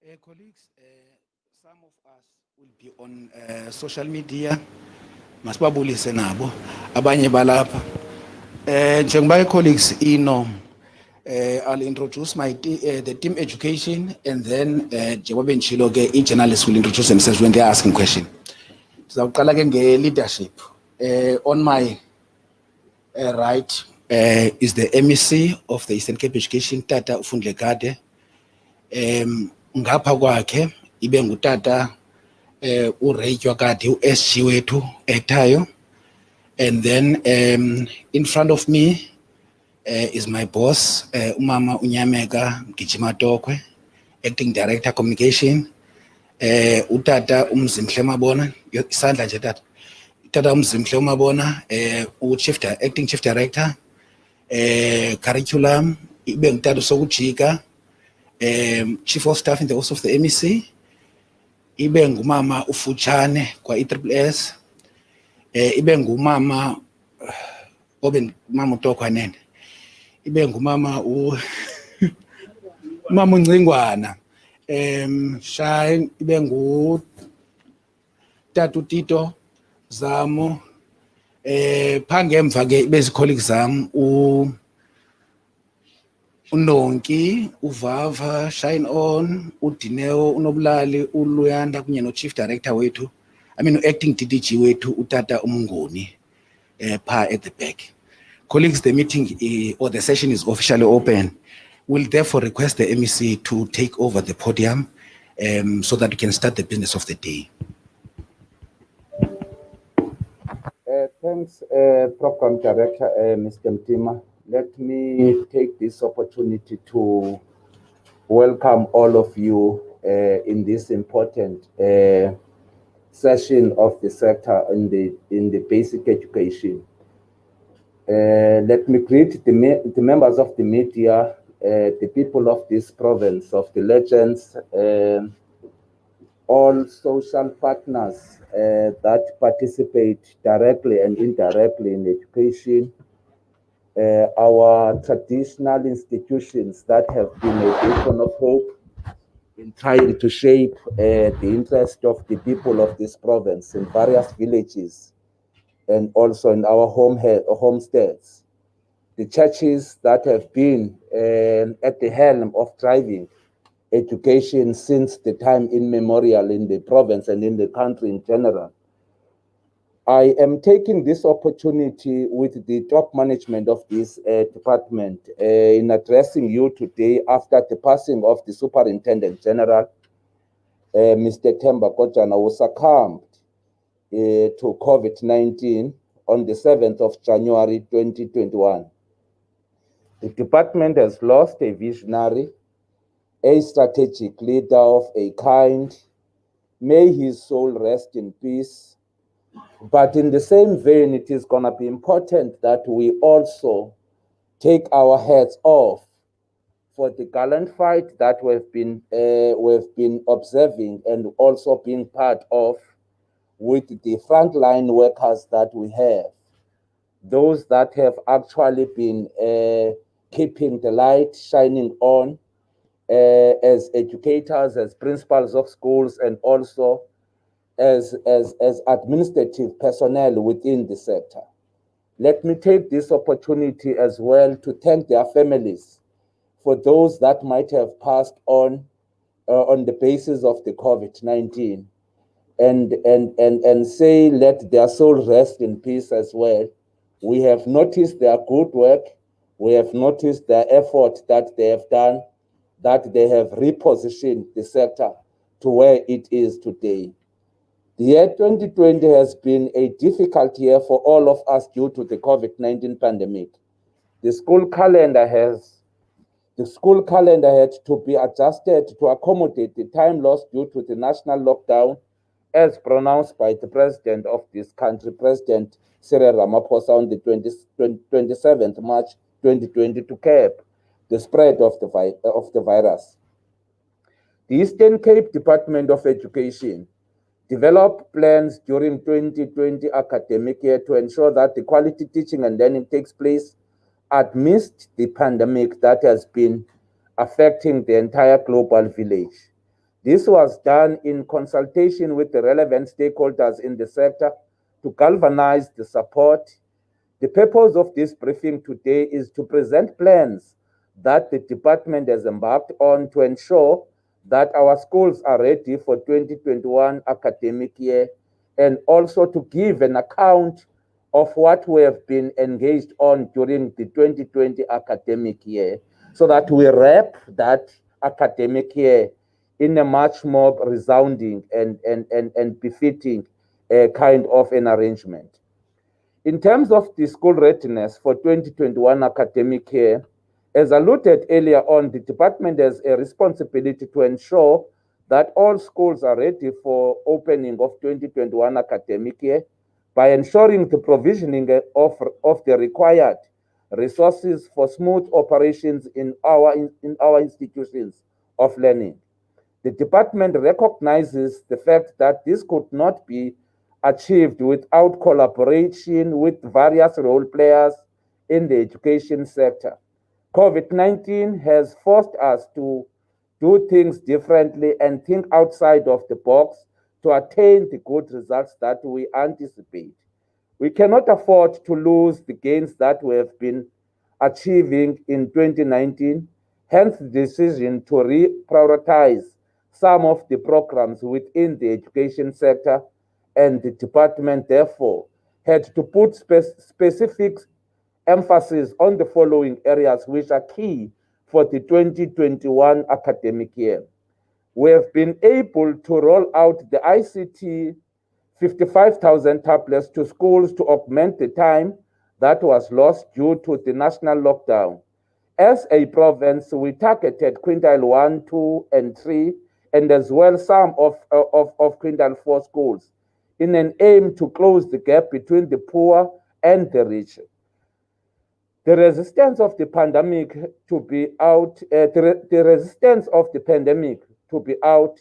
Colleagues, some of us will be on social media. Masibabulise nabo abanye balapha. Njengoba colleagues I'll introduce the team education, and then njengoba benjilo ke journalists will introduce themselves when they're asking questions. Sizawuqala ke nge-leadership. On my right is the MEC of the Eastern Cape Education, Tata Ufundlekade. Ngapha kwakhe ibe ngutata uRaytwa Kade, uSG wethu etayo. And then in front of me is my boss, umama uNyameka Mgijimatokwe, acting director communication. Utata uMzimhle Mabona, isandla nje tata. Tata uMzimhle Mabona, acting chief director, curriculum ibe ngutata sokujika, chief of staff in the office of the MEC. Ibe ngumama ufutshane kwa ESSS. Ibe ngumama mama uTokwanene. Ibe ngumama mama uNcingwana. Shine ibe ngu Tatu Tito Zamo. Phangemva ke ibe colleagues zam uNonki, uVava, Shine On, uDineo, uNobulali, uLuyanda kunye no chief director wethu. Acting DDG wethu utata uMnguni pha at the back. Colleagues, the meeting or the session is officially open. We'll therefore request the MEC to take over the podium so that we can start the business of the day. Thanks, Program Director, Mr. Mtima. Let me take this opportunity to welcome all of you in this important session of the sector in the basic education. Let me greet the members of the media, the people of this province, of the legends, all social partners that participate directly and indirectly in education, our traditional institutions that have been a beacon of hope in trying to shape the interest of the people of this province in various villages and also in our homesteads. The churches that have been at the helm of driving education since the time immemorial in the province and in the country in general. I am taking this opportunity with the top management of this department in addressing you today after the passing of the Superintendent General, Mr. Themba Kojana, who succumbed to COVID-19 on the 7th of January 2021. The department has lost a visionary, a strategic leader of a kind. May his soul rest in peace. But in the same vein, it is going to be important that we also take our hats off for the gallant fight that we've been observing and also being part of with the frontline workers that we have, those that have actually been keeping the light shining on as educators, as principals of schools, and also as administrative personnel within the sector. Let me take this opportunity as well to thank their families for those that might have passed on the basis of the COVID-19 and say let their soul rest in peace as well. We have noticed their good work. We have noticed their effort that they have done, that they have repositioned the sector to where it is today. The year 2020 has been a difficult year for all of us due to the COVID-19 pandemic. The school calendar had to be adjusted to accommodate the time lost due to the national lockdown as pronounced by the president of this country, President Cyril Ramaphosa, on the 27th March 2020 to curb the spread of the virus. The Eastern Cape Department of Education developed plans during 2020 academic year to ensure that the quality teaching and learning takes place amidst the pandemic that has been affecting the entire global village. This was done in consultation with the relevant stakeholders in the sector to galvanize the support. The purpose of this briefing today is to present plans that the department has embarked on to ensure that our schools are ready for 2021 academic year, and also to give an account of what we have been engaged on during the 2020 academic year, so that we wrap that academic year in a much more resounding and befitting kind of an arrangement. In terms of the school readiness for 2021 academic year, as alluded earlier on, the department has a responsibility to ensure that all schools are ready for opening of 2021 academic year by ensuring the provisioning of the required resources for smooth operations in our institutions of learning. The department recognizes the fact that this could not be achieved without collaboration with various role players in the education sector. COVID-19 has forced us to do things differently and think outside of the box to attain the good results that we anticipate. We cannot afford to lose the gains that we have been achieving in 2019, hence the decision to reprioritize some of the programs within the education sector, and the department therefore had to put specific emphasis on the following areas which are key for the 2021 academic year. We have been able to roll out the ICT 55,000 tablets to schools to augment the time that was lost due to the national lockdown. As a province, we targeted quintile 1, 2, and 3, and as well some of quintile 4 schools in an aim to close the gap between the poor and the rich. The resistance of the pandemic to be out, the resistance of the pandemic to be out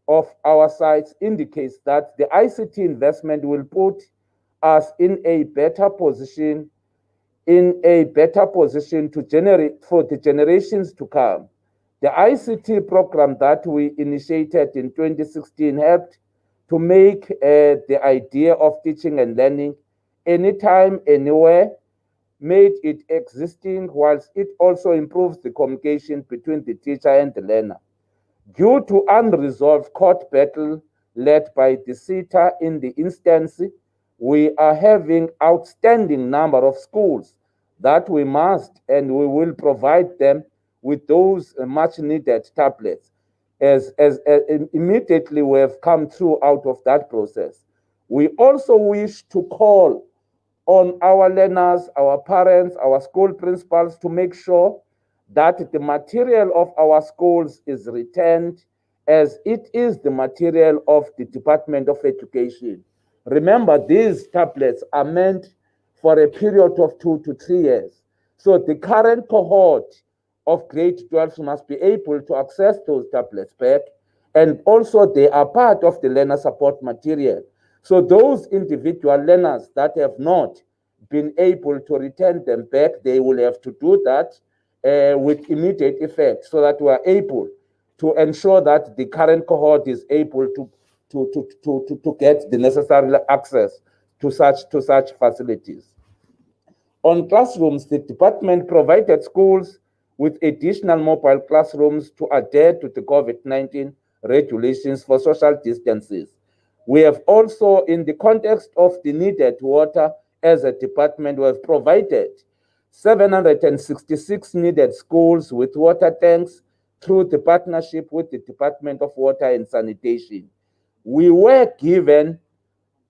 of our sites indicates that the ICT investment will put us in a better position to generate for the generations to come. The ICT program that we initiated in 2016 helped to make the idea of teaching and learning anytime, anywhere, made it existing, whilst it also improves the communication between the teacher and the learner. Due to unresolved court battle led by the SETA in the instance, we are having outstanding number of schools that we must and we will provide them with those much needed tablets as immediately we have come through out of that process. We also wish to call on our learners, our parents, our school principals to make sure that the material of our schools is returned as it is the material of the Department of Education. Remember, these tablets are meant for a period of 2 to 3 years. So the current cohort of grade 12 must be able to access those tablets back, and also they are part of the learner support material. So those individual learners that have not been able to return them back, they will have to do that with immediate effect, so that we are able to ensure that the current cohort is able to get the necessary access to such facilities. On classrooms, the department provided schools with additional mobile classrooms to adhere to the COVID-19 regulations for social distances. We have also, in the context of the needed water, as a department, we have provided 766 needed schools with water tanks through the partnership with the Department of Water and Sanitation. We were given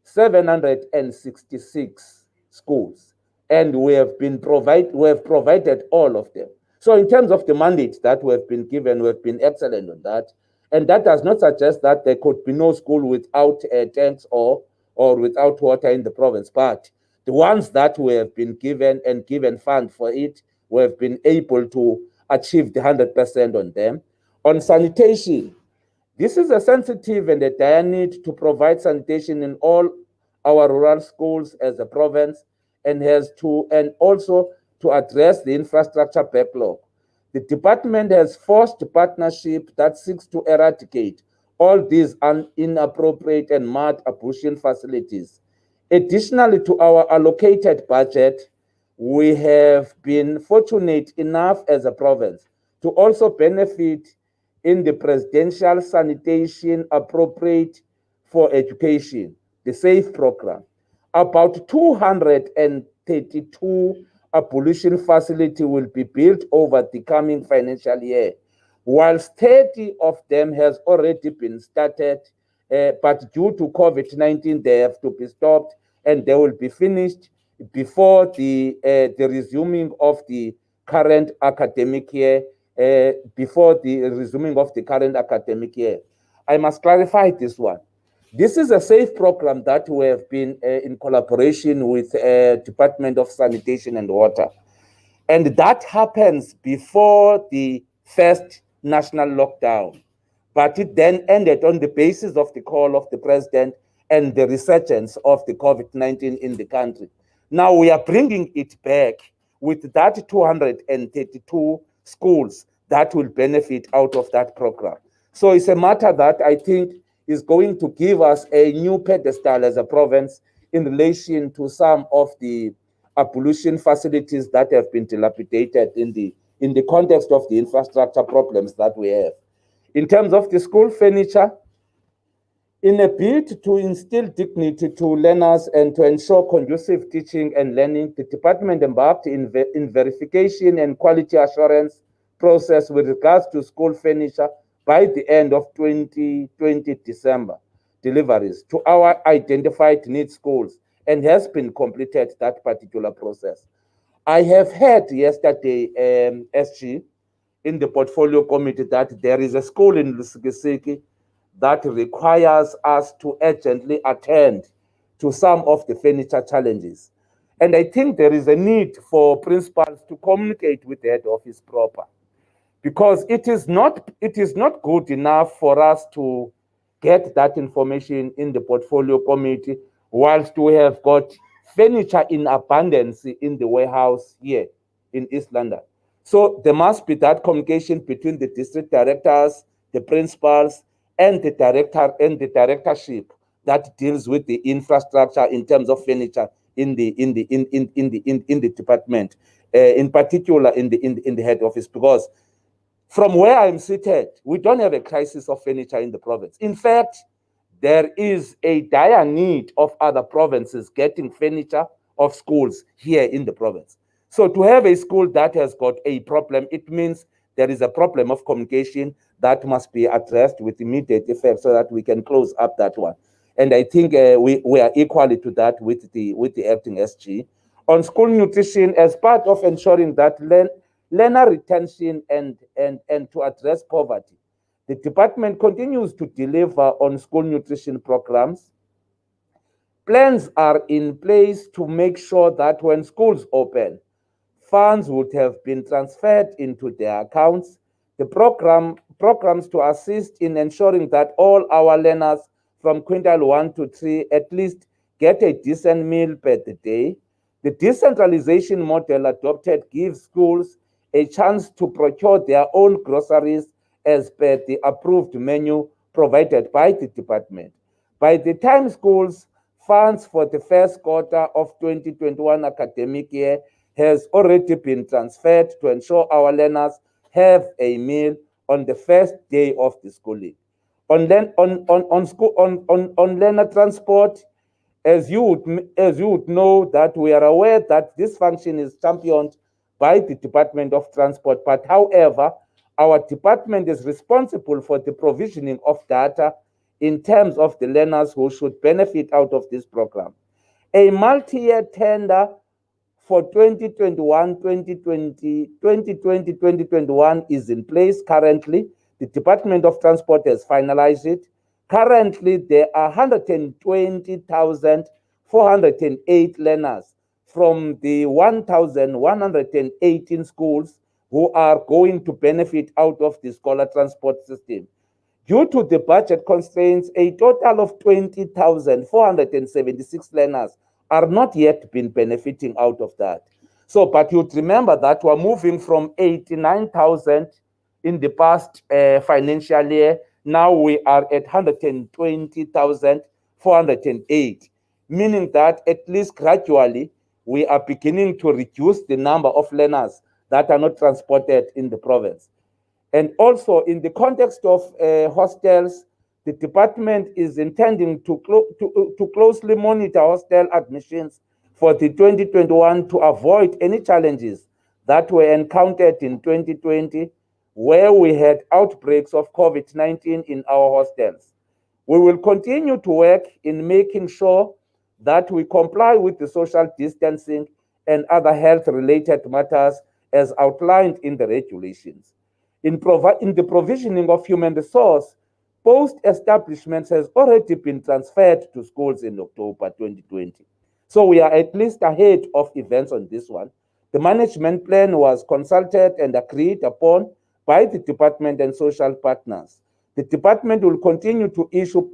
766 schools, and we have provided all of them. So in terms of the mandates that we have been given, we have been excellent on that. And that does not suggest that there could be no school without tanks or without water in the province. But the ones that we have been given and given fund for it, we have been able to achieve the 100% on them. On sanitation, this is a sensitive and a dire need to provide sanitation in all our rural schools as a province, and also to address the infrastructure backlog. The department has forged a partnership that seeks to eradicate all these inappropriate and mud ablution facilities. Additionally to our allocated budget, we have been fortunate enough as a province to also benefit in the Presidential Sanitation Appropriate for Education, the SAFE program. About 232 ablution facilities will be built over the coming financial year, whilst 30 of them has already been started, but due to COVID-19, they have to be stopped and they will be finished before the resuming of the current academic year, I must clarify this one. This is a SAFE program that we have been in collaboration with Department of Sanitation and Water. And that happens before the first national lockdown. But it then ended on the basis of the call of the president and the resurgence of the COVID-19 in the country. Now we are bringing it back with that 232 schools that will benefit out of that program. So it's a matter that I think is going to give us a new pedestal as a province in relation to some of the ablution facilities that have been dilapidated in the context of the infrastructure problems that we have. In terms of the school furniture, in a bid to instill dignity to learners and to ensure conducive teaching and learning, the department embarked in verification and quality assurance process with regards to school furniture by the end of 2020 December deliveries to our identified need schools, and has been completed that particular process. I have heard yesterday, SG, in the portfolio committee, that there is a school in Lusikisiki that requires us to urgently attend to some of the furniture challenges. And I think there is a need for principals to communicate with the head office proper, because it is not good enough for us to get that information in the portfolio committee whilst we have got furniture in abundance in the warehouse here in East London. So there must be that communication between the district directors, the principals, and the directorship that deals with the infrastructure in terms of furniture in the department, in particular in the head office, because from where I'm seated, we don't have a crisis of furniture in the province. In fact, there is a dire need of other provinces getting furniture of schools here in the province. So to have a school that has got a problem, it means there is a problem of communication that must be addressed with immediate effect so that we can close up that one. And I think we are equally to that with the acting SG. On school nutrition, as part of ensuring that learner retention and to address poverty, the department continues to deliver on school nutrition programs. Plans are in place to make sure that when schools open, funds would have been transferred into their accounts. The programs to assist in ensuring that all our learners from quintile 1 to 3 at least get a decent meal per day. The decentralization model adopted gives schools a chance to procure their own groceries as per the approved menu provided by the department. By the time schools funds for the first quarter of 2021 academic year has already been transferred to ensure our learners have a meal on the first day of the schooling. On learner transport, as you would know, that we are aware that this function is championed by the Department of Transport, but however, our department is responsible for the provisioning of data in terms of the learners who should benefit out of this program. A multi-year tender for 2020-2021 is in place currently. The Department of Transport has finalized it. Currently, there are 120,408 learners from the 1,118 schools who are going to benefit out of the scholar transport system. Due to the budget constraints, a total of 20,476 learners are not yet been benefiting out of that. So, but you'd remember that we're moving from 89,000 in the past financial year. Now we are at 120,408, meaning that at least gradually we are beginning to reduce the number of learners that are not transported in the province. And also in the context of hostels, the department is intending to closely monitor hostel admissions for the 2021 to avoid any challenges that were encountered in 2020, where we had outbreaks of COVID-19 in our hostels. We will continue to work in making sure that we comply with the social distancing and other health-related matters as outlined in the regulations. In the provisioning of human resource, post-establishments has already been transferred to schools in October 2020. So we are at least ahead of events on this one. The management plan was consulted and agreed upon by the department and social partners. The department will continue to issue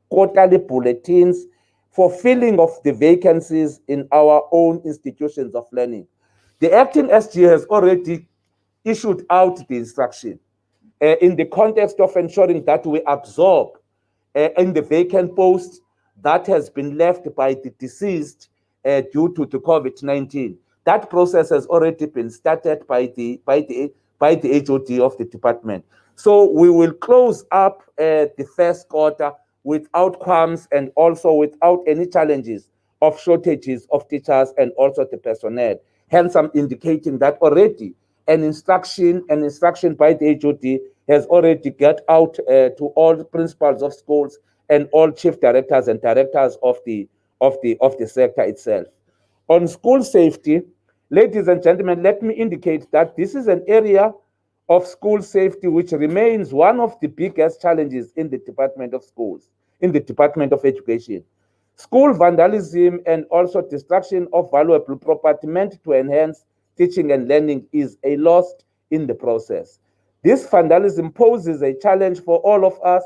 quarterly bulletins for filling of the vacancies in our own institutions of learning. The acting SG has already issued out the instruction in the context of ensuring that we absorb in the vacant post that has been left by the deceased due to the COVID-19. That process has already been started by the HOD of the department. So we will close up the first quarter without qualms and also without any challenges of shortages of teachers and also the personnel. Hence, I'm indicating that already an instruction by the HOD has already got out to all principals of schools and all chief directors and directors of the sector itself. On school safety, ladies and gentlemen, let me indicate that this is an area of school safety which remains one of the biggest challenges in the Department of Schools, in the Department of Education. School vandalism and also destruction of valuable property meant to enhance teaching and learning is a loss in the process. This vandalism poses a challenge for all of us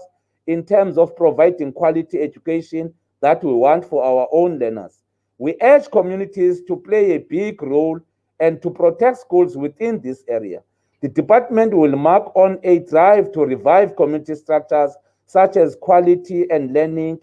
in terms of providing quality education that we want for our own learners. We urge communities to play a big role and to protect schools within this area. The department will mark on a drive to revive community structures such as quality and learning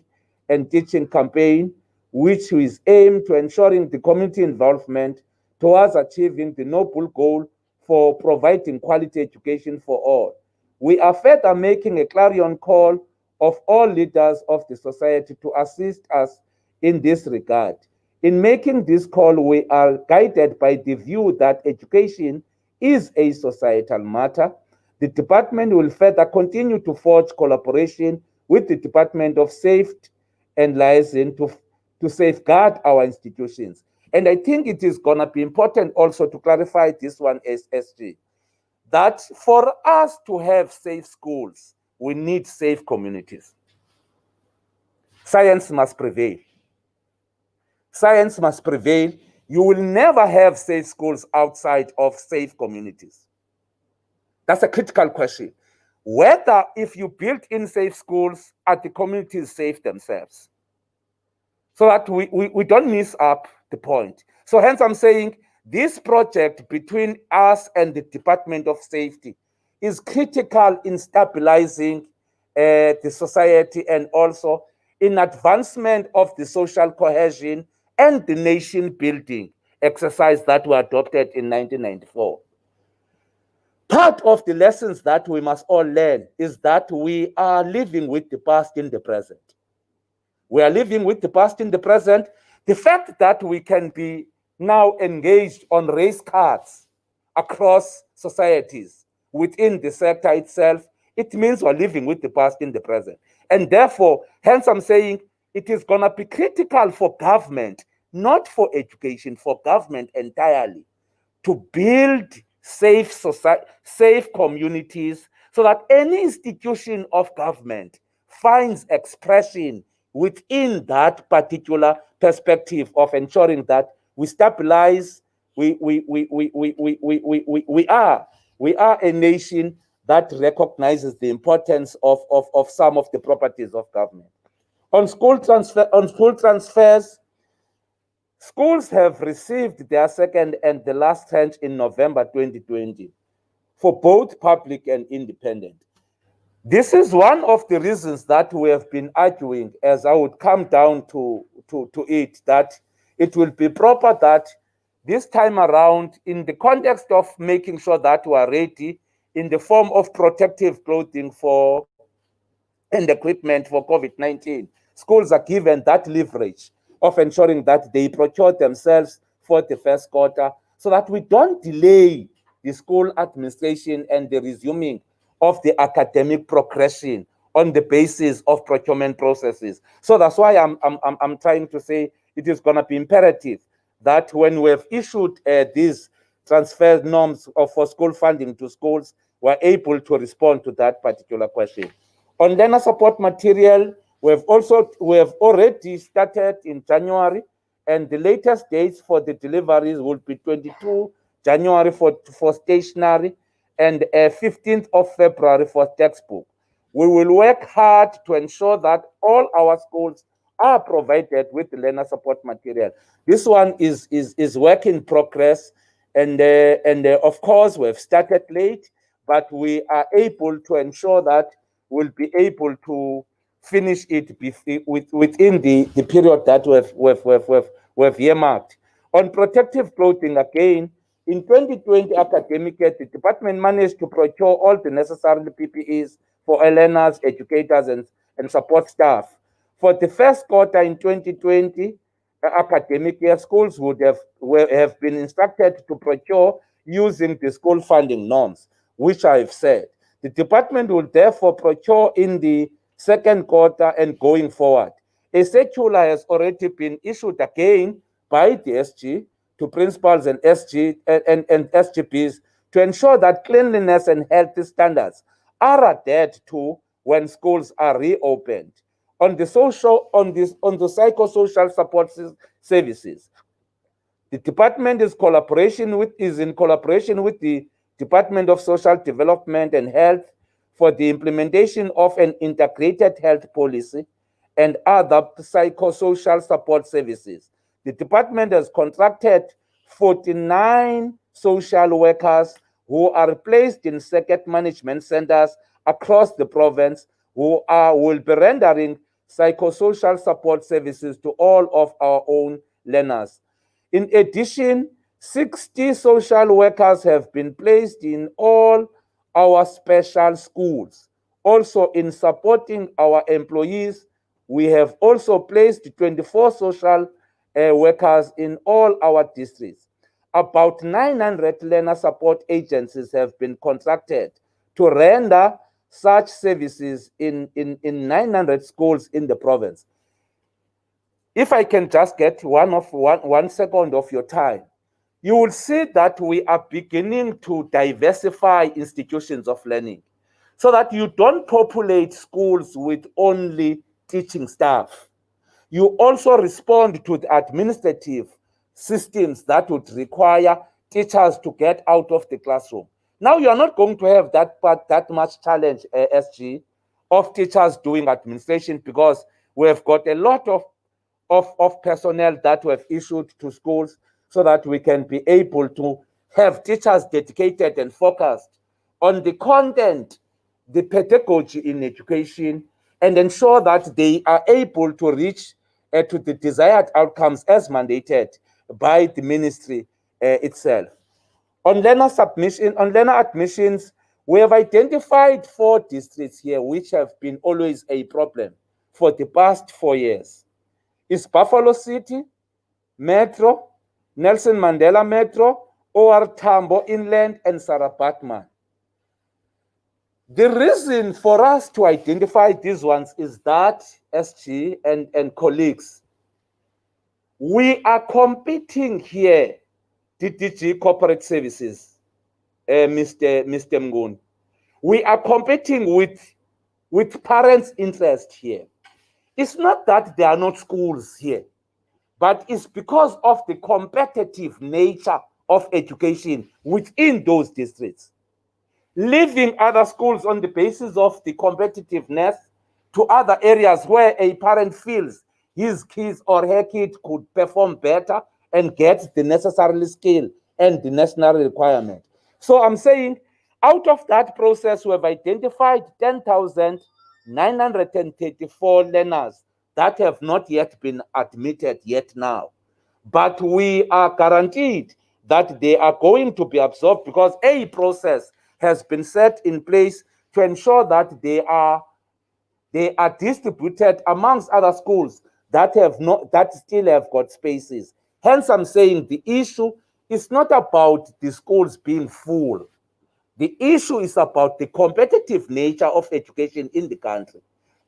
and teaching campaign, which is aimed to ensuring the community involvement towards achieving the noble goal for providing quality education for all. We are further making a clarion call of all leaders of the society to assist us in this regard. In making this call, we are guided by the view that education is a societal matter. The department will further continue to forge collaboration with the Department of Safety and Liaison to safeguard our institutions. And I think it is going to be important also to clarify this one, SSG, that for us to have safe schools, we need safe communities. Science must prevail. Science must prevail. You will never have safe schools outside of safe communities. That's a critical question. Whether if you build in safe schools, are the communities safe themselves? So that we don't miss up the point. So hence I'm saying this project between us and the Department of Safety is critical in stabilizing the society and also in advancement of the social cohesion and the nation building exercise that were adopted in 1994. Part of the lessons that we must all learn is that we are living with the past in the present. We are living with the past in the present. The fact that we can be now engaged on race cards across societies within the sector itself, it means we're living with the past in the present. And therefore, hence I'm saying it is going to be critical for government, not for education, for government entirely, to build safe society, safe communities, so that any institution of government finds expression within that particular perspective of ensuring that we stabilize, we are a nation that recognizes the importance of some of the properties of government. On school transfers, schools have received their second and the last tranche in November 2020 for both public and independent. This is one of the reasons that we have been arguing, as I would come down to it, that it will be proper that this time around, in the context of making sure that we are ready in the form of protective clothing for and equipment for COVID-19, schools are given that leverage of ensuring that they procure themselves for the first quarter so that we don't delay the school administration and the resuming of the academic progression on the basis of procurement processes. So that's why I'm trying to say it is going to be imperative that when we have issued these transfer norms for school funding to schools, we're able to respond to that particular question. On learner support material, we have already started in January, and the latest dates for the deliveries will be 22 January for stationery and 15th of February for textbook. We will work hard to ensure that all our schools are provided with learner support material. This one is work in progress, and of course we've started late, but we are able to ensure that we'll be able to finish it within the period that we've earmarked. On protective clothing, again, in 2020 academic year, the department managed to procure all the necessary PPEs for learners, educators, and support staff. For the first quarter in 2020 academic year, schools would have been instructed to procure using the school funding norms, which I've said. The department will therefore procure in the second quarter and going forward. A circular has already been issued again by the SG to principals and SGPs to ensure that cleanliness and health standards are adhered to when schools are reopened. On the psychosocial support services, the department is in collaboration with the Department of Social Development and Health for the implementation of an integrated health policy and other psychosocial support services. The department has contracted 49 social workers who are placed in circuit management centers across the province who will be rendering psychosocial support services to all of our own learners. In addition, 60 social workers have been placed in all our special schools. Also, in supporting our employees, we have also placed 24 social workers in all our districts. About 900 learner support agencies have been contracted to render such services in 900 schools in the province. If I can just get one second of your time, you will see that we are beginning to diversify institutions of learning so that you don't populate schools with only teaching staff. You also respond to the administrative systems that would require teachers to get out of the classroom. Now you are not going to have that much challenge, SG, of teachers doing administration because we have got a lot of personnel that we have issued to schools so that we can be able to have teachers dedicated and focused on the content, the pedagogy in education, and ensure that they are able to reach to the desired outcomes as mandated by the ministry itself. On learner admissions, we have identified 4 districts here which have been always a problem for the past 4 years. It's Buffalo City, Metro, Nelson Mandela Metro, OR Tambo Inland, and Sarabatman. The reason for us to identify these ones is that, SG and colleagues, we are competing here, DDG Corporate Services, Mr. Mngun. We are competing with parents' interest here. It's not that there are not schools here, but it's because of the competitive nature of education within those districts. Leaving other schools on the basis of the competitiveness to other areas where a parent feels his kids or her kid could perform better and get the necessary skill and the necessary requirement. So I'm saying Out of that process, we have identified 10,934 learners that have not yet been admitted yet now. But we are guaranteed that they are going to be absorbed because a process has been set in place to ensure that they are distributed amongst other schools that still have got spaces. Hence, I'm saying the issue is not about the schools being full. The issue is about the competitive nature of education in the country,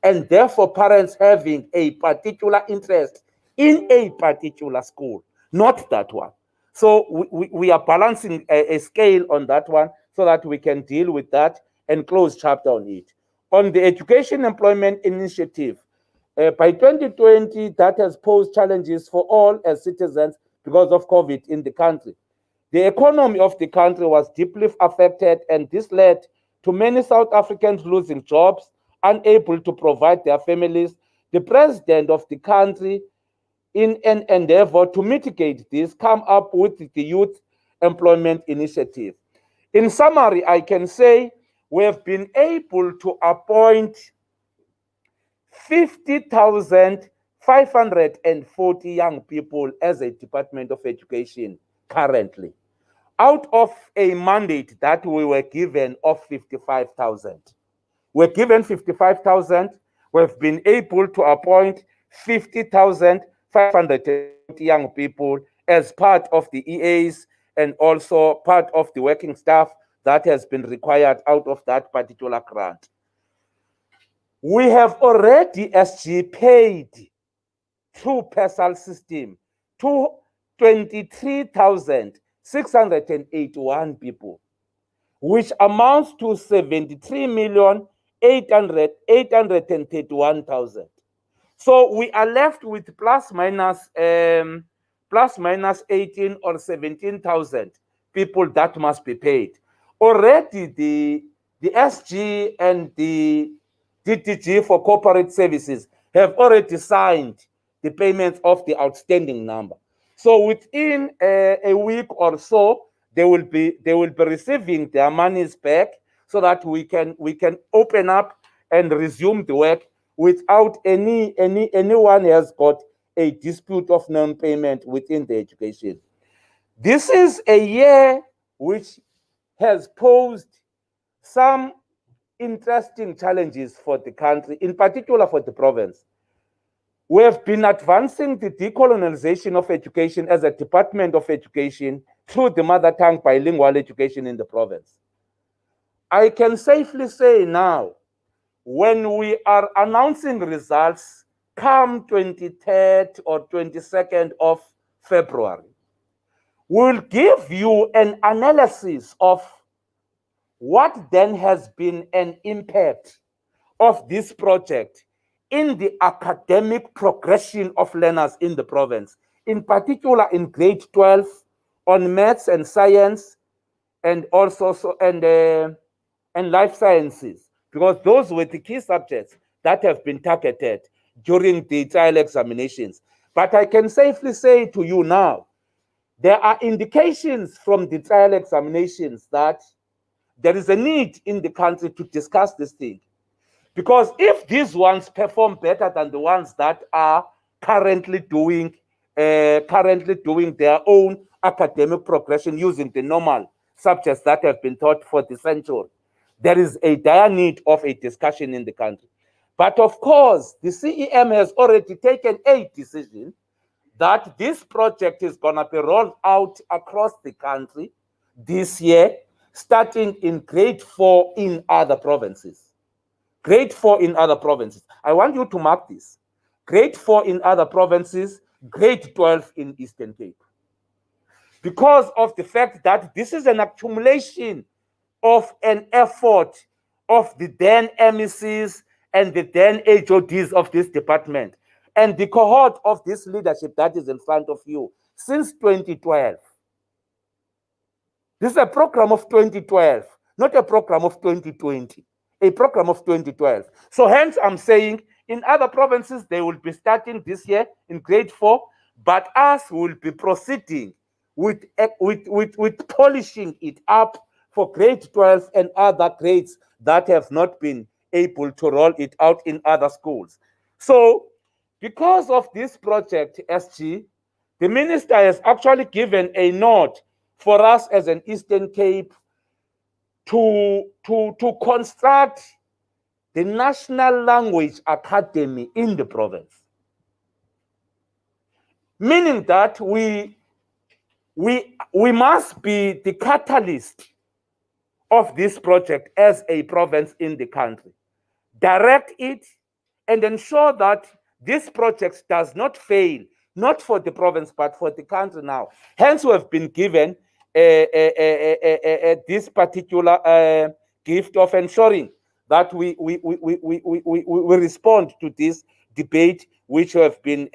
and therefore parents having a particular interest in a particular school, not that one. So we are balancing a scale on that one so that we can deal with that and close chapter on it. On the Education Employment Initiative, by 2020, that has posed challenges for all as citizens because of COVID in the country. The economy of the country was deeply affected, and this led to many South Africans losing jobs, unable to provide their families. The president of the country, in an endeavor to mitigate this, come up with the Youth Employment Initiative. In summary, I can say we have been able to appoint 50,540 young people as a Department of Education currently, out of a mandate that we were given of 55,000. We're given 55,000. We've been able to appoint 50,540 young people as part of the EAs and also part of the working staff that has been required out of that particular grant. We have already, SG, paid through PESAL system to 23,681 people, which amounts to 73,831,000. So we are left with plus minus 18 or 17,000 people that must be paid. Already the SG and the DTG for corporate services have already signed the payments of the outstanding number. So within a week or so, they will be receiving their monies back so that we can open up and resume the work without anyone has got a dispute of non-payment within the education. This is a year which has posed some interesting challenges for the country, in particular for the province. We have been advancing the decolonization of education as a Department of Education through the mother tongue bilingual education in the province. I can safely say now, when we are announcing results come 23rd or 22nd of February, we'll give you an analysis of what then has been an impact of this project in the academic progression of learners in the province, in particular in grade 12 on maths and science and also and life sciences, because those were the key subjects that have been targeted during the trial examinations. But I can safely say to you now, there are indications from the trial examinations that there is a need in the country to discuss this thing. Because if these ones perform better than the ones that are currently doing their own academic progression using the normal subjects that have been taught for the century, there is a dire need of a discussion in the country. But of course, the CEM has already taken a decision that this project is going to be rolled out across the country this year, starting in grade 4 in other provinces. Grade 4 in other provinces. I want you to mark this. Grade 4 in other provinces, grade 12 in Eastern Cape. Because of the fact that this is an accumulation of an effort of the then MECs and the then HODs of this department and the cohort of this leadership that is in front of you since 2012. This is a program of 2012, not a program of 2020, a program of 2012. So hence I'm saying in other provinces, they will be starting this year in grade 4, but us will be proceeding with polishing it up for grade 12 and other grades that have not been able to roll it out in other schools. So because of this project, SG, the minister has actually given a nod for us as an Eastern Cape to construct the National Language Academy in the province. Meaning that we must be the catalyst of this project as a province in the country. Direct it and ensure that this project does not fail, not for the province, but for the country now. Hence, we have been given this particular gift of ensuring that we respond to this debate, which have been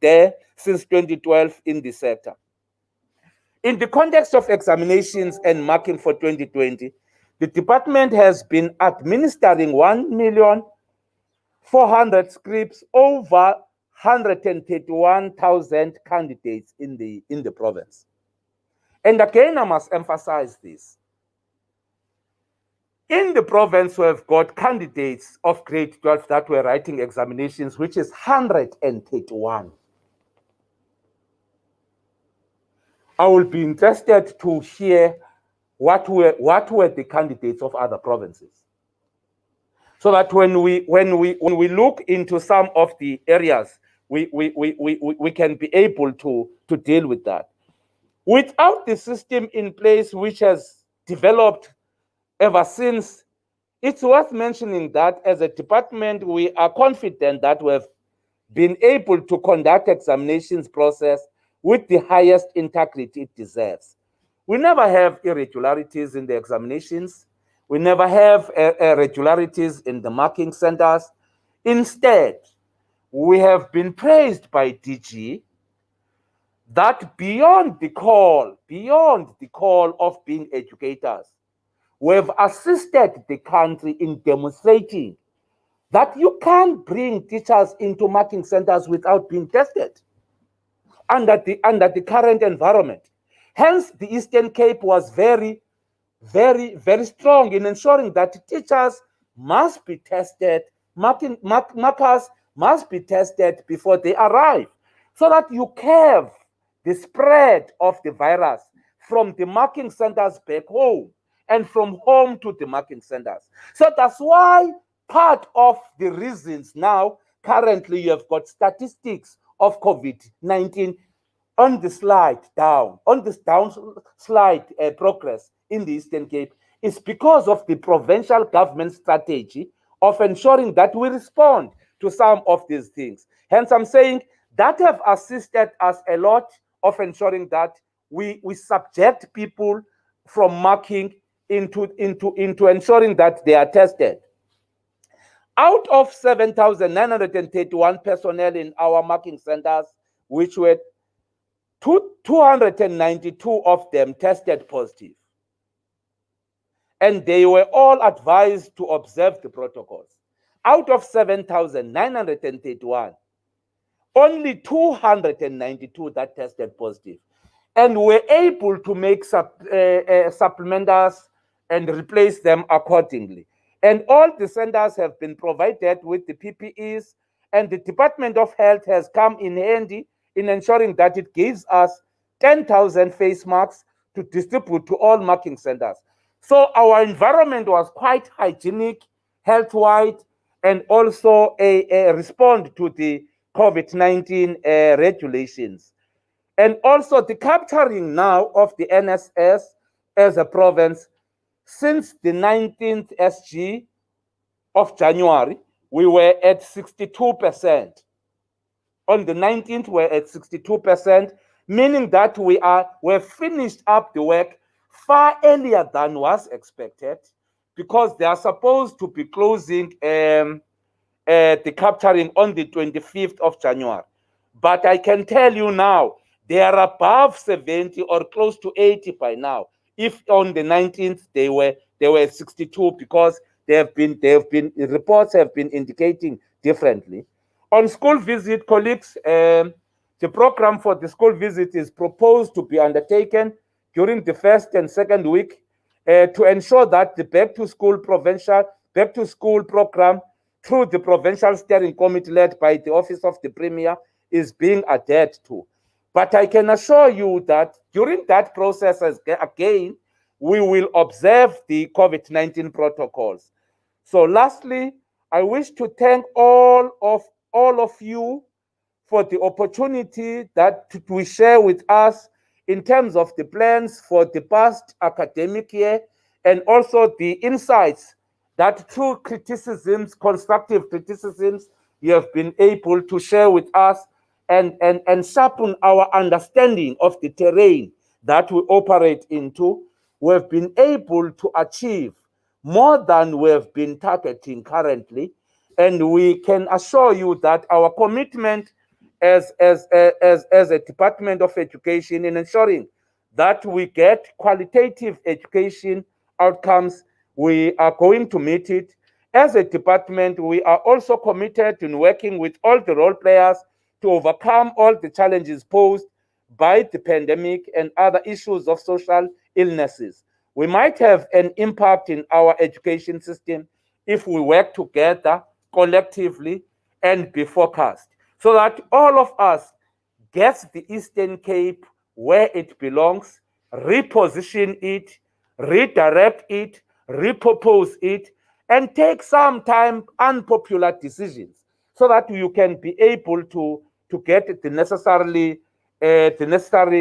there since 2012 in the sector. In the context of examinations and marking for 2020, the department has been administering 1,400,000 scripts over 131,000 candidates in the province. And again, I must emphasize this. In the province, we have got candidates of grade 12 that were writing examinations, which is 131. I will be interested to hear what were the candidates of other provinces, so that when we look into some of the areas, we can be able to deal with that. Without the system in place, which has developed ever since, it's worth mentioning that as a department, we are confident that we have been able to conduct examinations process with the highest integrity it deserves. We never have irregularities in the examinations. We never have irregularities in the marking centers. Instead, we have been praised by DG that beyond the call of being educators, we have assisted the country in demonstrating that you can't bring teachers into marking centers without being tested under the current environment. Hence, the Eastern Cape was very, very, very strong in ensuring that teachers must be tested, markers must be tested before they arrive, so that you curb the spread of the virus from the marking centers back home and from home to the marking centers. So that's why part of the reasons now, currently you have got statistics of COVID-19 on the slide down, on this down slide progress in the Eastern Cape, is because of the provincial government strategy of ensuring that we respond to some of these things. Hence, I'm saying that have assisted us a lot of ensuring that we subject people from marking into ensuring that they are tested. Out of 7,931 personnel in our marking centers, which were 292 of them tested positive. And they were all advised to observe the protocols. Out of 7,931, only 292 that tested positive. And were able to make supplementers and replace them accordingly. And all the centers have been provided with the PPEs, and the Department of Health has come in handy in ensuring that it gives us 10,000 face masks to distribute to all marking centers. So our environment was quite hygienic, health-wide, and also a respond to the COVID-19 regulations. And also the capturing now of the NSS as a province, since the 19th SG of January, we were at 62%. On the 19th, we're at 62%, meaning that we're finished up the work far earlier than was expected, because they are supposed to be closing the capturing on the 25th of January. But I can tell you now, they are above 70 or close to 80 by now. If on the 19th they were 62, because reports have been indicating differently. On school visit, colleagues, the program for the school visit is proposed to be undertaken during the first and second week to ensure that the back to school program through the provincial steering committee led by the Office of the Premier is being adhered to. But I can assure you that during that process, again, we will observe the COVID-19 protocols. So lastly, I wish to thank all of you for the opportunity that we share with us in terms of the plans for the past academic year, and also the insights that through criticisms, constructive criticisms, you have been able to share with us and sharpen our understanding of the terrain that we operate into. We have been able to achieve more than we have been targeting currently. And we can assure you that our commitment as a Department of Education in ensuring that we get qualitative education outcomes, we are going to meet it. As a department, we are also committed in working with all the role players to overcome all the challenges posed by the pandemic and other issues of social illnesses. We might have an impact in our education system if we work together collectively and be focused, so that all of us gets the Eastern Cape where it belongs, reposition it, redirect it, repurpose it, and take some time unpopular decisions so that you can be able to get the necessary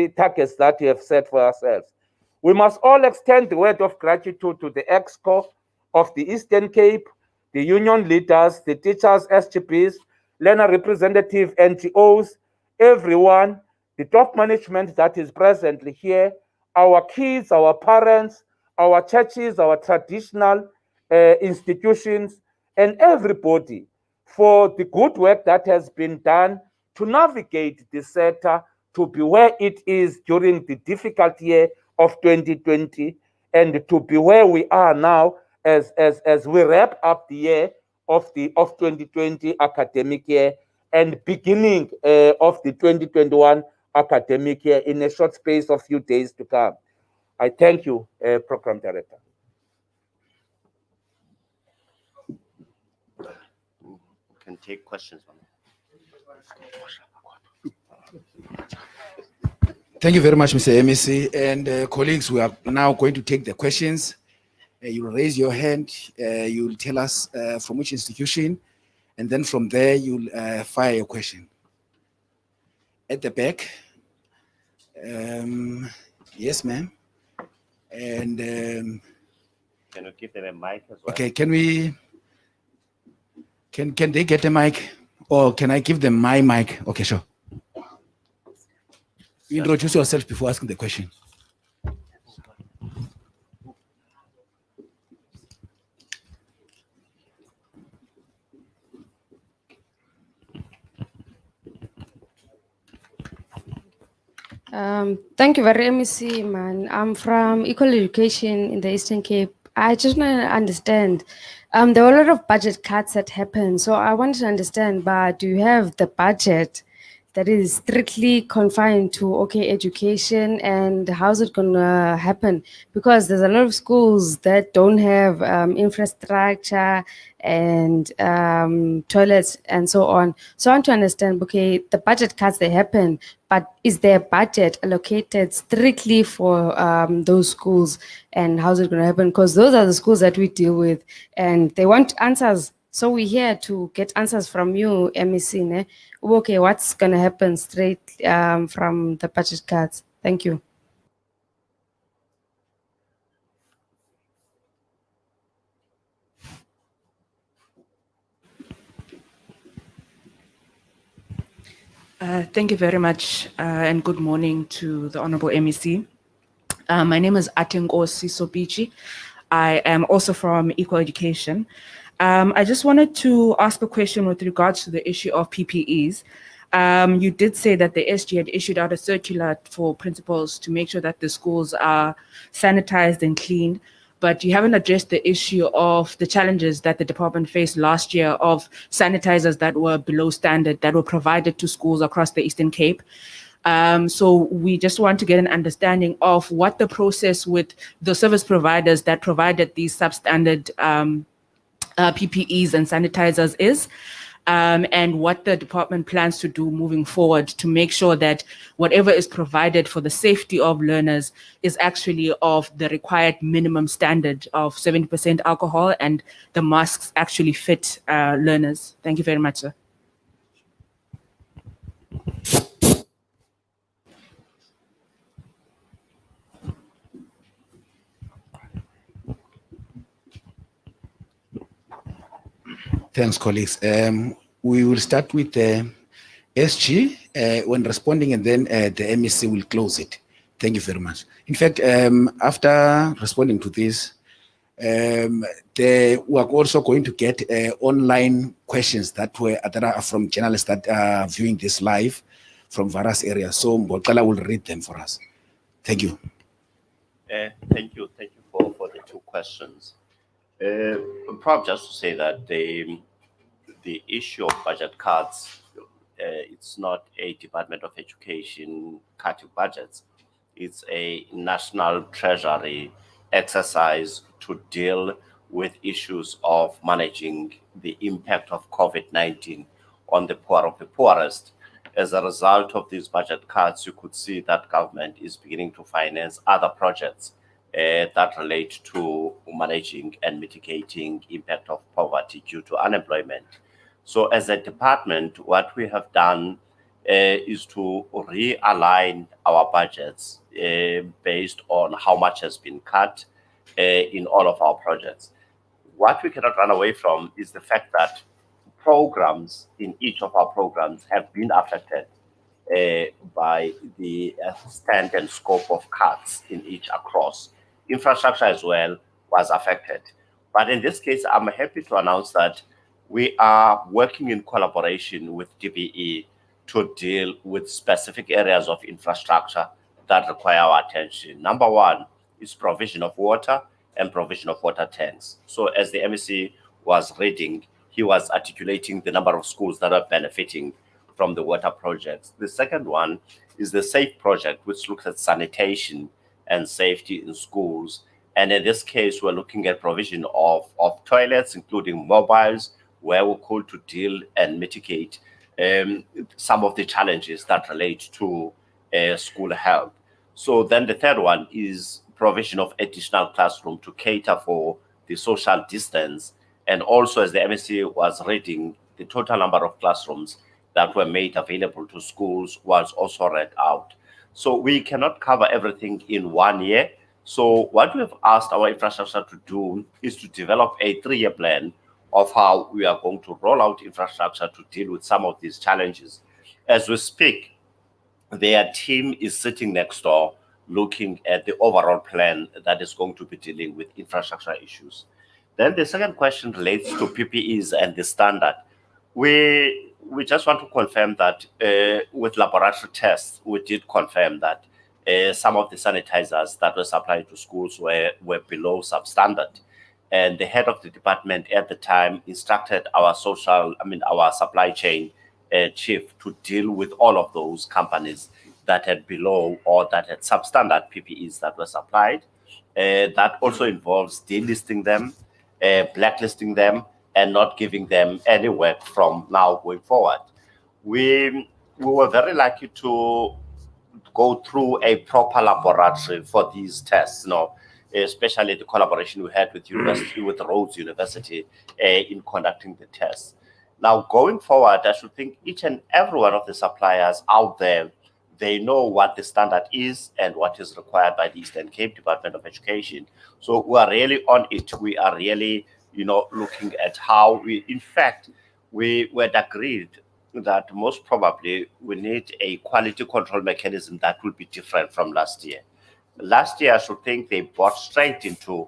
targets that we have set for ourselves. We must all extend the word of gratitude to the EXCO of the Eastern Cape, the union leaders, the teachers, SGPs, learner representative, NGOs, everyone, the top management that is presently here, our kids, our parents, our churches, our traditional institutions, and everybody for the good work that has been done to navigate the sector to be where it is during the difficult year of 2020 and to be where we are now as we wrap up the year of 2020 academic year and beginning of the 2021 academic year in a short space of few days to come. I thank you, Program Director. Can take questions. Thank you very much, Mr. MEC. And colleagues, we are now going to take the questions. You will raise your hand. You will tell us from which institution. And then from there, you'll fire your question. At the back. Yes, ma'am. And can you give them a mic as well? Okay, can they get a mic? Or can I give them my mic? Okay, sure. Introduce yourself before asking the question. Thank you very much, man. I'm from Equal Education in the Eastern Cape. I just want to understand, there were a lot of budget cuts that happened. So I want to understand, but do you have the budget that is strictly confined to, okay, education, and how's it gonna happen? Because there's a lot of schools that don't have infrastructure and toilets and so on. So I want to understand, okay, the budget cuts, they happen, but is there a budget allocated strictly for those schools, and how's it gonna happen? Because those are the schools that we deal with and they want answers. So we're here to get answers from you, MEC. Ne? Okay, what's going to happen straight from the budget cuts? Thank you. Thank you very much, and good morning to the Honorable MEC. My name is Atenkosi Sopichi. I am also from Equal Education. I just wanted to ask a question with regards to the issue of PPEs. You did say that the SG had issued out a circular for principals to make sure that the schools are sanitized and cleaned, but you haven't addressed the issue of the challenges that the department faced last year of sanitizers that were below standard that were provided to schools across the Eastern Cape. So we just want to get an understanding of what the process with the service providers that provided these substandard PPEs and sanitizers is, and what the department plans to do moving forward to make sure that whatever is provided for the safety of learners is actually of the required minimum standard of 70% alcohol, and the masks actually fit learners. Thank you very much, sir. Thanks, colleagues. We will start with the SG when responding, and then the MEC will close it. Thank you very much. In fact, after responding to this, we are also going to get online questions that are from journalists that are viewing this live from various areas. So Mbokala will read them for us. Thank you. Thank you for the two questions. Perhaps just to say that the issue of budget cuts, it's not a Department of Education cutting budgets. It's a national treasury exercise to deal with issues of managing the impact of COVID-19 on the poor of the poorest. As a result of these budget cuts, you could see that government is beginning to finance other projects that relate to managing and mitigating impact of poverty due to unemployment. So as a department, what we have done is to realign our budgets based on how much has been cut in all of our projects. What we cannot run away from is the fact that programs in each of our programs have been affected by the extent and scope of cuts in each across. Infrastructure as well was affected. But in this case, I'm happy to announce that we are working in collaboration with DBE to deal with specific areas of infrastructure that require our attention. Number one is provision of water and provision of water tanks. So as the MEC was reading, he was articulating the number of schools that are benefiting from the water projects. The second one is the SAFE project, which looks at sanitation and safety in schools. And in this case, we're looking at provision of toilets, including mobiles, where we're called to deal and mitigate some of the challenges that relate to school health. So then the third one is provision of additional classroom to cater for the social distance. And also, as the MEC was reading, the total number of classrooms that were made available to schools was also read out. So we cannot cover everything in 1 year. So what we've asked our infrastructure to do is to develop a 3-year plan of how we are going to roll out infrastructure to deal with some of these challenges. As we speak, their team is sitting next door looking at the overall plan that is going to be dealing with infrastructure issues. Then the second question relates to PPEs and the standard. We just want to confirm that with laboratory tests, we did confirm that some of the sanitizers that were supplied to schools were below substandard. And the head of the department at the time instructed our supply chain chief to deal with all of those companies that had below or that had substandard PPEs that were supplied. That also involves delisting them, blacklisting them, and not giving them any work from now going forward. We were very lucky to go through a proper laboratory for these tests, especially the collaboration we had with university, with Rhodes University in conducting the tests. Now, going forward, I should think each and every one of the suppliers out there, they know what the standard is and what is required by the Eastern Cape Department of Education. So we are really on it. We are really, looking at how we were agreed that most probably we need a quality control mechanism that will be different from last year. Last year, I should think they brought straight into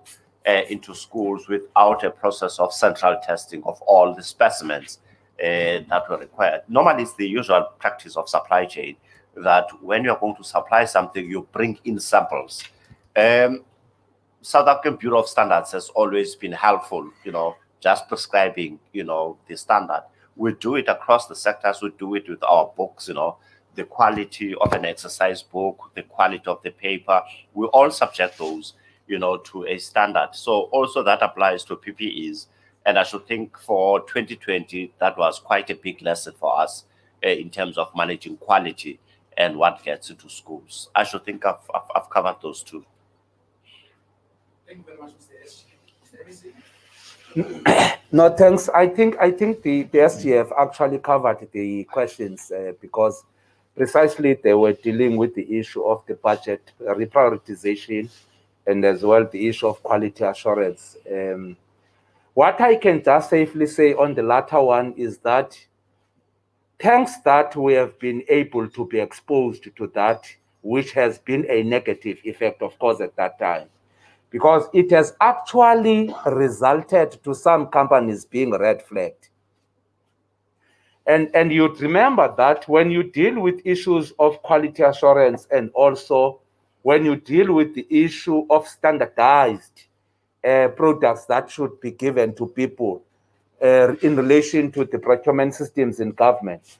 schools without a process of central testing of all the specimens that were required. Normally, it's the usual practice of supply chain that when you're going to supply something, you bring in samples. South African Bureau of Standards has always been helpful, just prescribing, the standard. We do it across the sectors. We do it with our books, the quality of an exercise book, the quality of the paper. We all subject those, to a standard. So also that applies to PPEs. And I should think for 2020, that was quite a big lesson for us in terms of managing quality and what gets into schools. I should think I've covered those two. Thank you very much, Mr. S. No, thanks. I think the SGF actually covered the questions because precisely they were dealing with the issue of the budget reprioritization and as well the issue of quality assurance. What I can just safely say on the latter one is that thanks that we have been able to be exposed to that, which has been a negative effect, of course, at that time, because it has actually resulted to some companies being red flagged. And you'd remember that when you deal with issues of quality assurance and also when you deal with the issue of standardized products that should be given to people in relation to the procurement systems in government,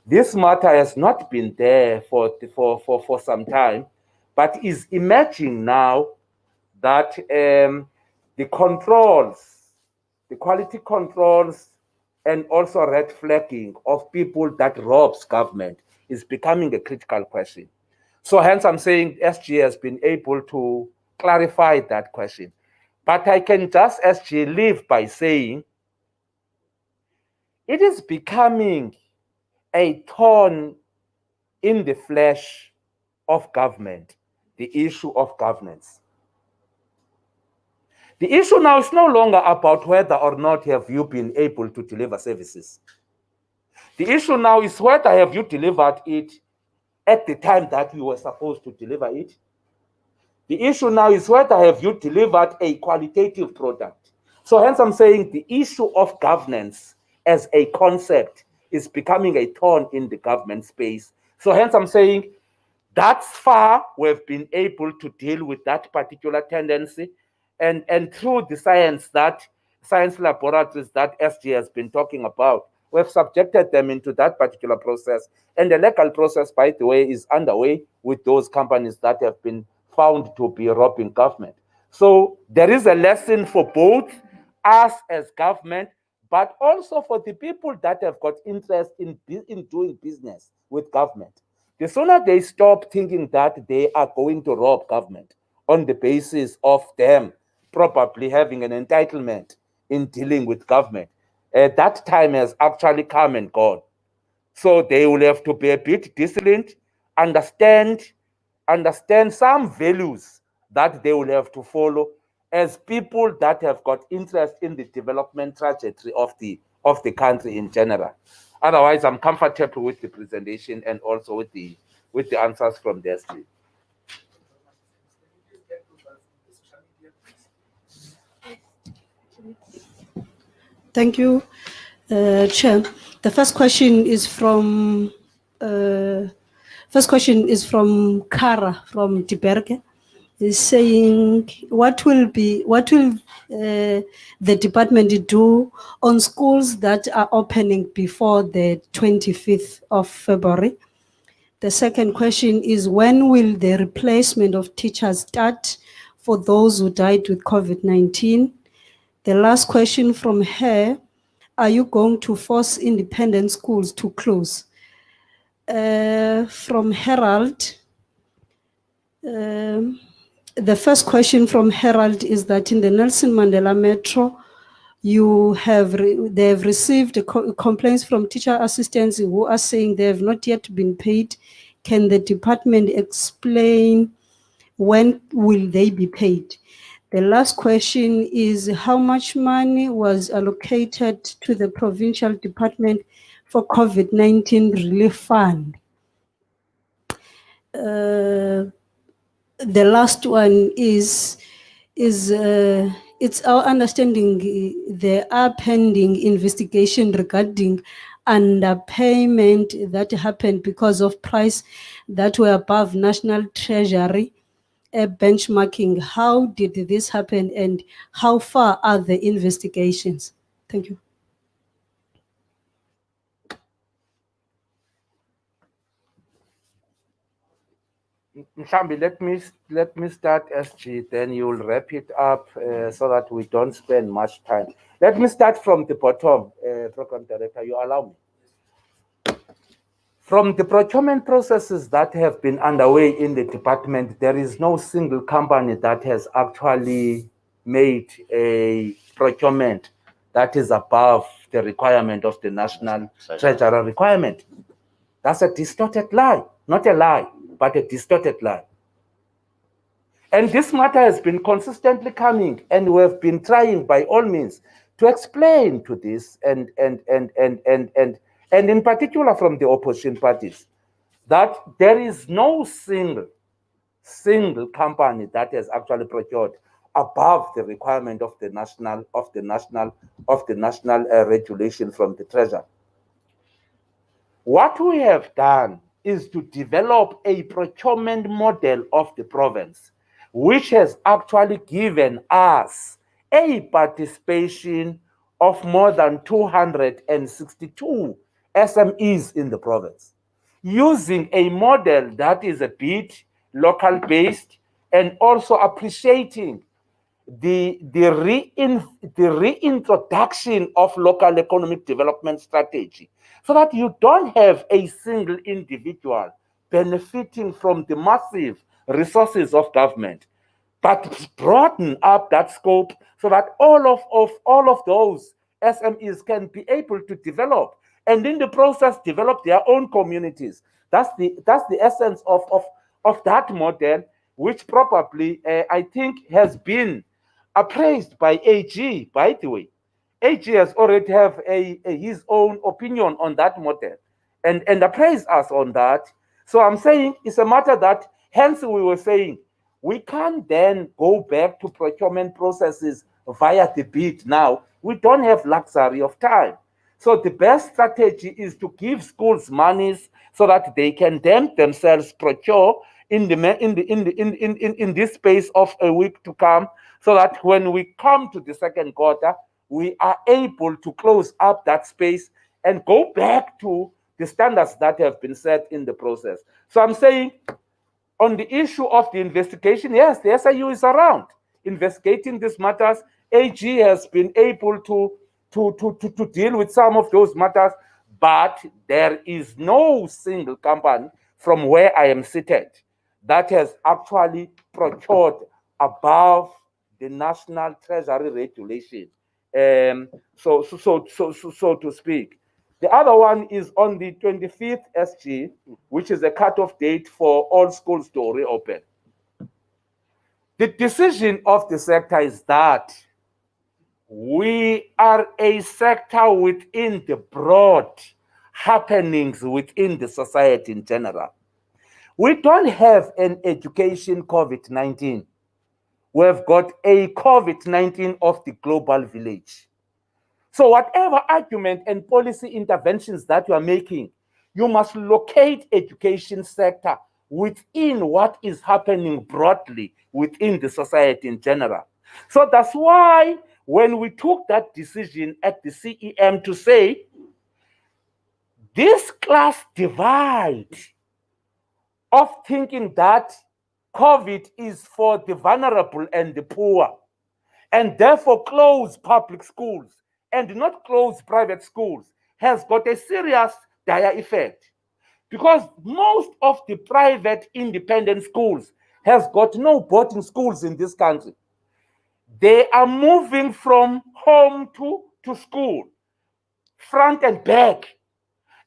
this matter has not been there for some time, but is emerging now that the controls, the quality controls, and also red flagging of people that robs government is becoming a critical question. So hence I'm saying SG has been able to clarify that question. But I can just SG leave by saying it is becoming a thorn in the flesh of government, the issue of governance. The issue now is no longer about whether or not have you been able to deliver services. The issue now is whether have you delivered it at the time that you were supposed to deliver it. The issue now is whether have you delivered a qualitative product. So hence I'm saying the issue of governance as a concept is becoming a thorn in the government space. So hence I'm saying that's far we've been able to deal with that particular tendency. And through the science laboratories that SG has been talking about, we've subjected them into that particular process. And the legal process, by the way, is underway with those companies that have been found to be robbing government. So there is a lesson for both us as government, but also for the people that have got interest in doing business with government. The sooner they stop thinking that they are going to rob government on the basis of them probably having an entitlement in dealing with government, that time has actually come and gone. So they will have to be a bit disciplined, understand some values that they will have to follow as people that have got interest in the development trajectory of the country in general. Otherwise, I'm comfortable with the presentation and also with the answers from the SG. Thank you, Chair. The first question is from Kara from Diberge. Is saying what will the department do on schools that are opening before the 25th of February? The second question is when will the replacement of teachers start for those who died with COVID-19? The last question from her, are you going to force independent schools to close? From Herald, the first question from Herald is that in the Nelson Mandela Metro, they have received complaints from teacher assistants who are saying they have not yet been paid. Can the department explain when will they be paid? The last question is how much money was allocated to the provincial department for COVID-19 relief fund? The last one is it's our understanding there are pending investigation regarding underpayment that happened because of price that were above national treasury benchmarking. How did this happen and how far are the investigations? Thank you. Mhlambi, let me start, SG, then you'll wrap it up so that we don't spend much time. Let me start from the bottom, Program Director, you allow me. From the procurement processes that have been underway in the department, there is no single company that has actually made a procurement that is above the requirement of the National Treasury requirement. That's a distorted lie, not a lie, but a distorted lie. And this matter has been consistently coming, and we have been trying by all means to explain to this and in particular from the opposition parties that there is no single company that has actually procured above the requirement of the national regulation from the Treasury. What we have done is to develop a procurement model of the province, which has actually given us a participation of more than 262 SMEs in the province, using a model that is a bit local based and also appreciating the reintroduction of local economic development strategy, so that you don't have a single individual benefiting from the massive resources of government, but broaden up that scope so that all of those SMEs can be able to develop, and in the process develop their own communities. That's the essence of that model, which probably I think has been appraised by AG, by the way. AG has already have his own opinion on that model and appraise us on that. So I'm saying it's a matter that, hence we were saying, we can't then go back to procurement processes via the bid now. We don't have luxury of time. So the best strategy is to give schools monies so that they can themselves procure in this space of a week to come, so that when we come to the second quarter, we are able to close up that space and go back to the standards that have been set in the process. So I'm saying, on the issue of the investigation, yes, the SIU is around investigating these matters. AG has been able to deal with some of those matters, but there is no single company from where I am seated that has actually procured above the National Treasury regulation, so to speak. The other one is on the 25th SG, which is the cutoff date for all schools to reopen. The decision of the sector is that we are a sector within the broad happenings within the society in general. We don't have an education COVID-19. We've got a COVID-19 of the global village. So whatever argument and policy interventions that you are making, you must locate education sector within what is happening broadly within the society in general. So that's why when we took that decision at the CEM to say, this class divide of thinking that COVID is for the vulnerable and the poor, and therefore close public schools and not close private schools, has got a serious dire effect. Because most of the private independent schools has got no boarding schools in this country. They are moving from home to school, front and back.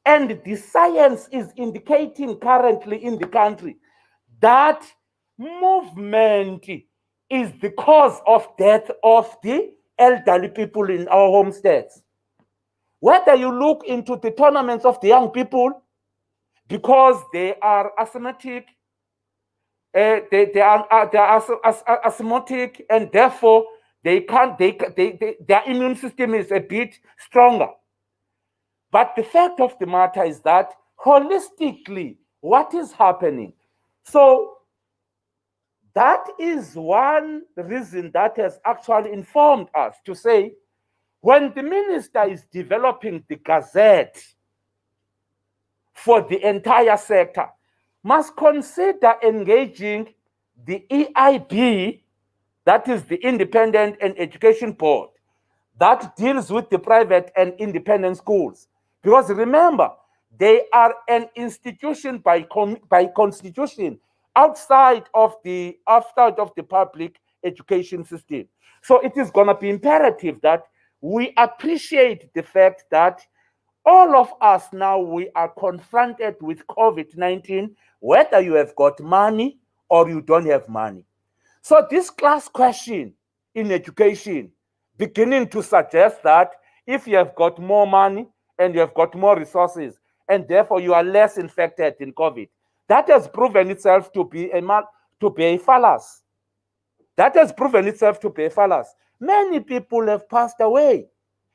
And the science is indicating currently in the country that movement is the cause of death of the elderly people in our homesteads. Whether you look into the tournaments of the young people, because they are asthmatic, they are asthmatic, and therefore their immune system is a bit stronger. But the fact of the matter is that holistically, what is happening? So that is one reason that has actually informed us to say, when the minister is developing the gazette for the entire sector, must consider engaging the EIB, that is the Independent and Education Board, that deals with the private and independent schools. Because remember, they are an institution by constitution outside of the public education system. So it is going to be imperative that we appreciate the fact that all of us now, we are confronted with COVID-19, whether you have got money or you don't have money. So this class question in education beginning to suggest that if you have got more money and you have got more resources and therefore you are less infected in COVID, that has proven itself to be a fallacy. That has proven itself to be a fallacy. Many people have passed away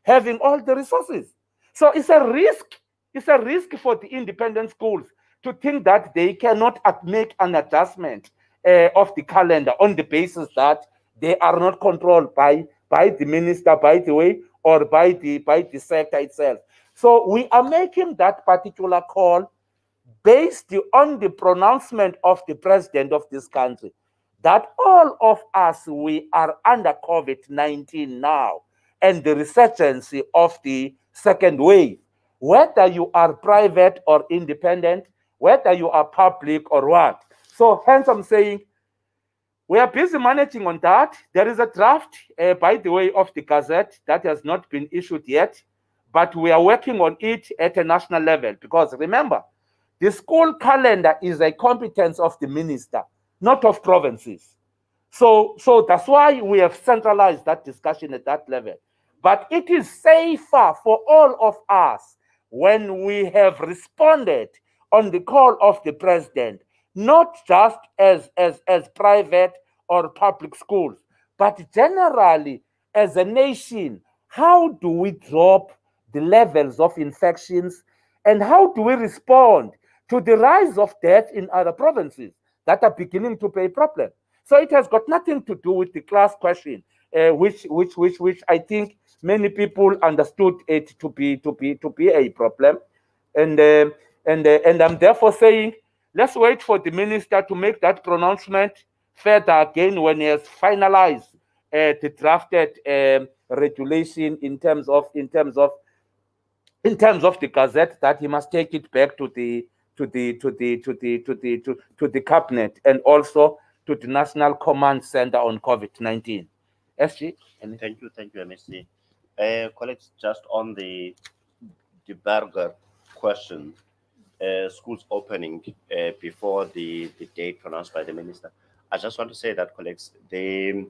having all the resources. So it's a risk. It's a risk for the independent schools to think that they cannot make an adjustment of the calendar on the basis that they are not controlled by the minister, by the way, or by the sector itself. So we are making that particular call based on the pronouncement of the president of this country that all of us, we are under COVID-19 now and the resurgence of the second wave, whether you are private or independent, whether you are public or what. So hence I'm saying we are busy managing on that. There is a draft, by the way, of the Gazette that has not been issued yet, but we are working on it at a national level because remember, the school calendar is a competence of the minister, not of provinces. So that's why we have centralized that discussion at that level. But it is safer for all of us when we have responded on the call of the president, not just as private or public schools, but generally as a nation. How do we drop the levels of infections and how do we respond to the rise of death in other provinces that are beginning to be a problem? So it has got nothing to do with the class question, which I think many people understood it to be a problem, and I'm therefore saying let's wait for the minister to make that pronouncement further again when he has finalized the drafted regulation in terms of the Gazette, that he must take it back to the cabinet and also to the National Command Center on COVID-19. SG? Thank you, MSC. Colleagues, just on the Berger question, schools opening before the date pronounced by the minister. I just want to say that, colleagues, the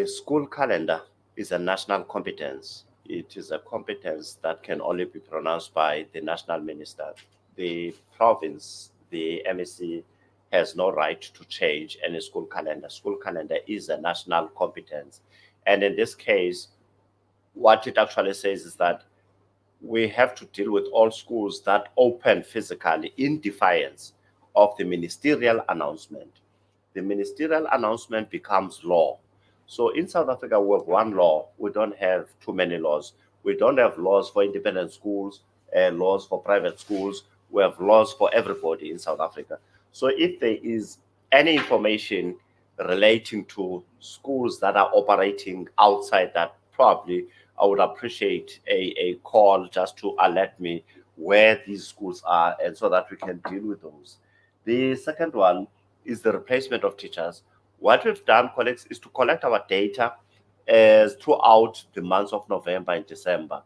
school calendar is a national competence. It is a competence that can only be pronounced by the national minister. The province, the MSC, has no right to change any school calendar. School calendar is a national competence. And in this case, what it actually says is that we have to deal with all schools that open physically in defiance of the ministerial announcement. The ministerial announcement becomes law. So in South Africa, we have one law. We don't have too many laws. We don't have laws for independent schools, laws for private schools. We have laws for everybody in South Africa. So if there is any information relating to schools that are operating outside that, probably I would appreciate a call just to alert me where these schools are, and so that we can deal with those. The second one is the replacement of teachers. What we've done, colleagues, is to collect our data throughout the months of November and December.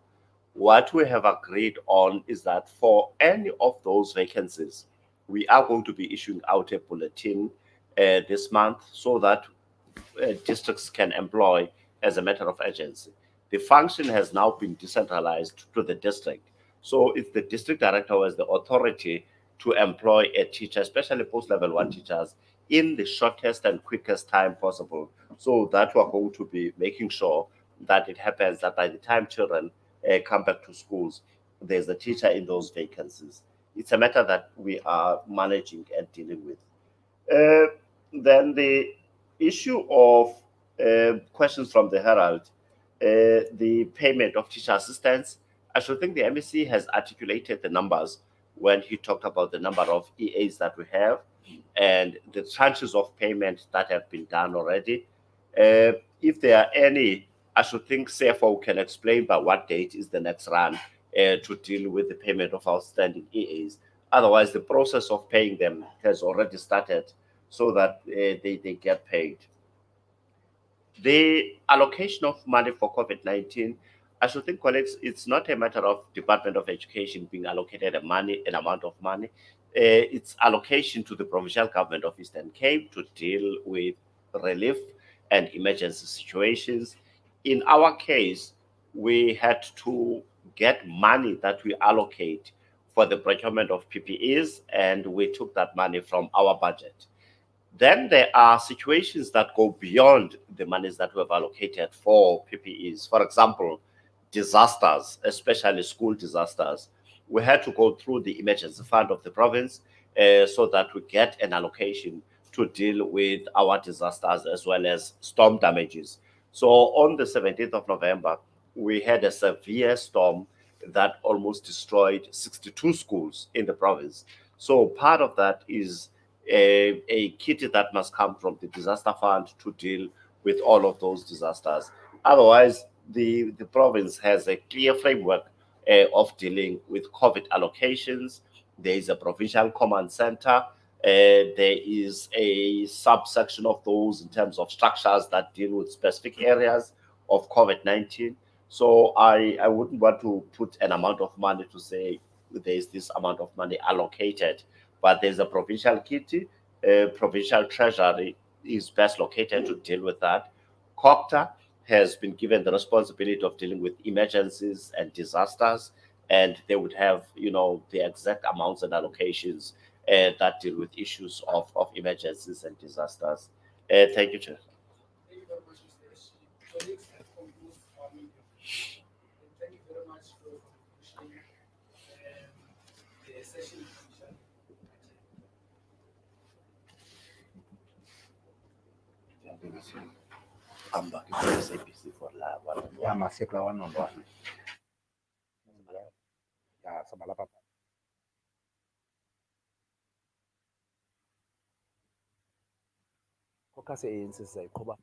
What we have agreed on is that for any of those vacancies, we are going to be issuing out a bulletin this month so that districts can employ as a matter of urgency. The function has now been decentralized to the district. So it's the district director who has the authority to employ a teacher, especially post-level 1 teachers, in the shortest and quickest time possible. So that we're going to be making sure that it happens that by the time children come back to schools, there's a teacher in those vacancies. It's a matter that we are managing and dealing with. Then the issue of questions from the Herald, the payment of teacher assistants, I should think the MEC has articulated the numbers. when he talked about the number of EAs that we have and the tranches of payment that have been done already. If there are any, I should think CFO can explain by what date is the next run to deal with the payment of outstanding EAs. Otherwise, the process of paying them has already started so that they get paid. The allocation of money for COVID-19, I should think, colleagues, it's not a matter of Department of Education being allocated an amount of money. It's allocation to the provincial government of Eastern Cape to deal with relief and emergency situations. In our case, we had to get money that we allocate for the procurement of PPEs, and we took that money from our budget. Then there are situations that go beyond the monies that we have allocated for PPEs. For example, disasters, especially school disasters. We had to go through the emergency fund of the province so that we get an allocation to deal with our disasters as well as storm damages. So on the 17th of November, we had a severe storm that almost destroyed 62 schools in the province. So part of that is a kit that must come from the disaster fund to deal with all of those disasters. Otherwise, the province has a clear framework of dealing with COVID allocations. There is a provincial command center. There is a subsection of those in terms of structures that deal with specific areas of COVID-19. So I wouldn't want to put an amount of money to say there's this amount of money allocated, but there's a provincial kitty, provincial treasury is best located to deal with that. COPTA has been given the responsibility of dealing with emergencies and disasters, and they would have, the exact amounts and allocations that deal with issues of emergencies and disasters. Thank you, Chair. Thank you very much, Mr. Eshi. Colleagues have concluded our meeting. And thank you very much for pushing the session. I'm back to SABC for live. Ya masikla one-on-one. Ya sabala papa. Kokase ANC sizayiqhuba